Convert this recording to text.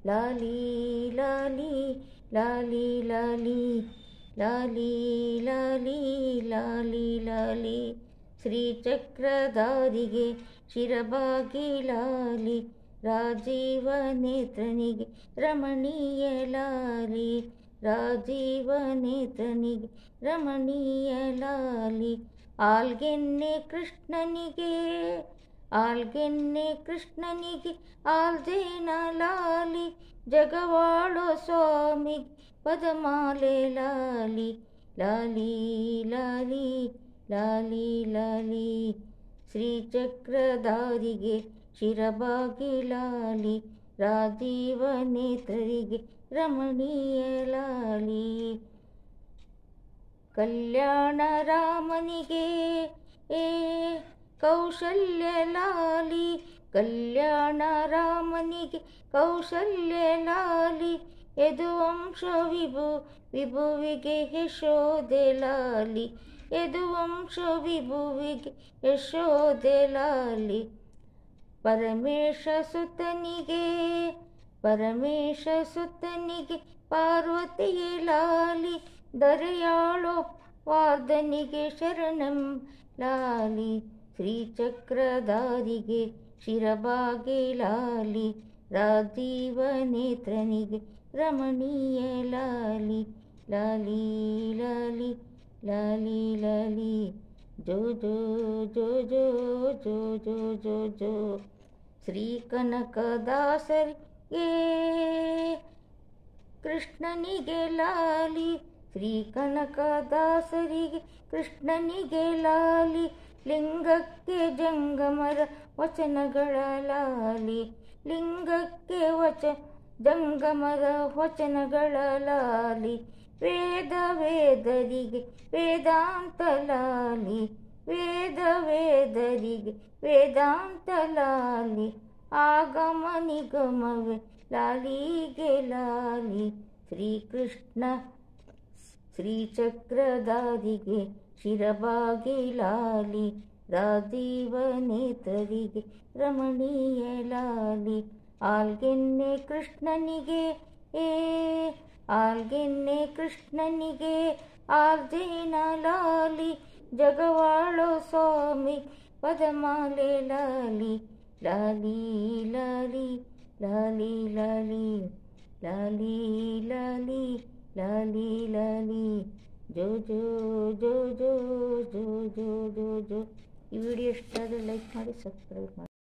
ಲಾಲಿ ಲಾಲಿ ಲಾಲಿ ಲಾಲಿ ಲಾಲಿ ಲಾಲಿ ಲಾಲಿ ಲಾಲಿ ಶ್ರೀಚಕ್ರಧಾರಿಗೆ ಶಿರಬಾಗಿ ಲಾಲಿ ರಾಜೀವ ನೇತ್ರನಿಗೆ ರಮಣೀಯ ಲಾಲಿ ರಾಜೀವ ನೇತ್ರನಿಗೆ ರಮಣೀಯ ಲಾಲಿ ಆಲ್ಗೆನ್ನೆ ಕೃಷ್ಣನಿಗೆ ಆಲ್ಗೆನ್ನೆ ಕೃಷ್ಣನಿಗೆ ಆಲ್ಜೇನ ಲಾಲಿ ಜಗವಾಳೋ ಸ್ವಾಮಿ ಪದಮಾಲೆ ಲಾಲಿ ಲಾಲಿ ಲಾಲಿ ಲಾಲಿ ಲಾಲಿ ಶ್ರೀಚಕ್ರಧಾರಿಗೆ ಶಿರಬಾಗಿ ಲಾಲಿ ರಾಜೀವ ನೇತ್ರರಿಗೆ ರಮಣೀಯ ಲಾಲಿ ಕಲ್ಯಾಣ ರಾಮನಿಗೆ ಕೌಶಲ್ಯ ಲಾಲಿ ಕಲ್ಯಾಣ ರಾಮನಿಗೆ ಕೌಶಲ್ಯ ಲಾಲಿ ಯದುವಂಶ ವಿಭುವಿಗೆ ಯಶೋದೆ ಲಾಲಿ ಯದುವಂಶ ವಿಭುವಿಗೆ ಯಶೋದೆ ಲಾಲಿ ಪರಮೇಶ ಸುತನಿಗೆ ಪಾರ್ವತಿಯೇ ಲಾಲಿ ದರೆಯಾಳೋ ವಾರ್ಧನಿಗೆ ಶರಣಂ ಲಾಲಿ ಶ್ರೀಚಕ್ರಧಾರಿಗೆ ಶಿರಬಾಗಿ ಲಾಲಿ ರಾಜೀವ ನೇತ್ರನಿಗೆ ರಮಣೀಯ ಲಾಲಿ ಲಾಲಿ ಲಾಲಿ ಲಾಲಿ ಲಾಲಿ ಜೋ ಜೋ ಜೋ ಜೋ ಜೋ ಜೋ ಜೋ ಜೋ ಶ್ರೀ ಕನಕದಾಸರಿಗೆ ಕೃಷ್ಣನಿಗೆ ಲಾಲಿ ಶ್ರೀ ಕನಕದಾಸರಿಗೆ ಕೃಷ್ಣನಿಗೆ ಲಾಲಿ ಲಿಂಗಕ್ಕೆ ಜಂಗಮರ ವಚನಗಳ ಲಾಲಿ ಲಿಂಗಕ್ಕೆ ಜಂಗಮರ ವಚನಗಳ ಲಾಲಿ ವೇದರಿಗೆ ವೇದಾಂತ ಲಾಲಿ ವೇದರಿಗೆ ವೇದಾಂತ ಲಾಲಿ ಆಗಮ ನಿಗಮವೇ ಲಾಲಿಗೆ ಲಾಲಿ ಶ್ರೀಕೃಷ್ಣ ಶ್ರೀಚಕ್ರಧಾರಿಗೆ ಶಿರಬಾಗಿ ಲಾಲಿ ರಾಜೀವ ನೇತ್ರರಿಗೆ ರಮಣೀಯ ಲಾಲಿ ಆಲ್ಗೆನ್ನೆ ಕೃಷ್ಣನಿಗೆ ಆಲ್ಗೆನ್ನೆ ಕೃಷ್ಣನಿಗೆ ಆಲ್ಜೇನ ಲಾಲಿ ಜಗವಾಳೋ ಸ್ವಾಮಿ ಪದಮಾಲೆ ಲಾಲಿ ಲಾಲಿ ಲಾಲಿ ಲಾಲಿ ಲಾಲಿ ಲಾಲಿ ಲಾಲಿ ಲಾಲಿ ಲಾಲಿ ಜೋ ಜೋ ಜೋ ಜೋ ಜೋ ಜೋ ಜೋ ಜೋ ಈ ವಿಡಿಯೋ ಇಷ್ಟ ಆದರೆ ಲೈಕ್ ಮಾಡಿ ಸಬ್ಸ್ಕ್ರೈಬ್ ಮಾಡಿ.